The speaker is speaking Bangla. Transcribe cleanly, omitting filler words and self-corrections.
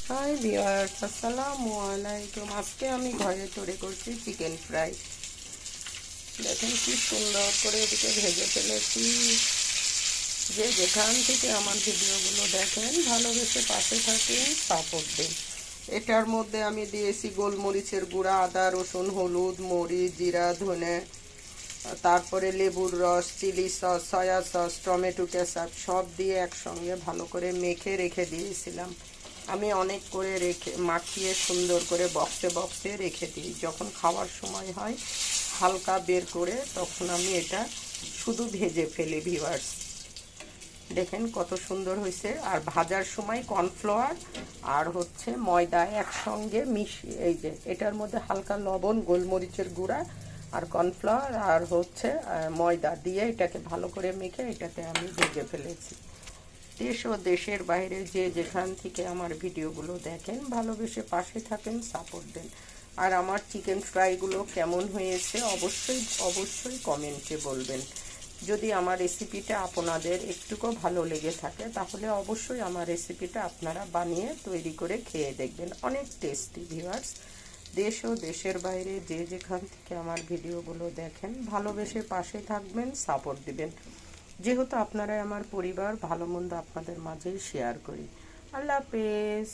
হাই ভিউয়ার্স, আসসালামু আলাইকুম। আজকে আমি ঘরে তৈরি করছি চিকেন ফ্রাই। দেখেন কি সুন্দর করে এদিকে ভেজে ফেলেছি। যে যেখান থেকে আমার ভিডিওগুলো দেখেন ভালোবেসে পাশে থাকেন, সাপোর্ট দিন। এটার মধ্যে আমি দিয়েছি গোলমরিচের গুঁড়া, আদা, রসুন, হলুদ, মরিচ, জিরা, ধনে, তারপরে লেবুর রস, chilli sauce, soya sauce, tomato ketchup সব দিয়ে একসঙ্গে ভালো করে মেখে রেখে দিয়েছিলাম। আমি অনেক করে মাখিয়ে সুন্দর করে বক্সে বক্সে রেখে দিই। যখন খাওয়ার সময় হয় হালকা বের করে তখন আমি এটা শুধু ভেজে ফেলি ভিউয়ার্স। দেখেন কত সুন্দর হয়েছে। আর ভাজার সময় কর্নফ্লাওয়ার আর ময়দা একসঙ্গে মিশিয়ে, এই যে এটার মধ্যে হালকা লবণ, গোলমরিচের গুঁড়া আর কর্নফ্লাওয়ার আর ময়দা দিয়ে এটাকে ভালো করে মেখে এটাতে আমি ভেজে ফেলেছি। দেশ ও দেশের বাইরে যে যেখান থেকে আমার ভিডিওগুলো দেখেন ভালোবেসে পাশে থাকেন, সাপোর্ট দেন। আর আমার চিকেন ফ্রাইগুলো কেমন হয়েছে অবশ্যই অবশ্যই কমেন্টে বলবেন। যদি আমার রেসিপিটা আপনাদের একটুকু ভালো লেগে থাকে তাহলে অবশ্যই আমার রেসিপিটা আপনারা বানিয়ে তৈরি করে খেয়ে দেখবেন। অনেক টেস্টি ভিউয়ার্স। দেশ ও দেশের বাইরে যে যেখান থেকে আমার ভিডিওগুলো দেখেন ভালোবেসে পাশে থাকবেন, সাপোর্ট দিবেন। যেহেতু আপনারাই আমার পরিবার, ভালো মন্দ আপনাদের মাঝেই শেয়ার করি। আল্লাহ হাফেজ।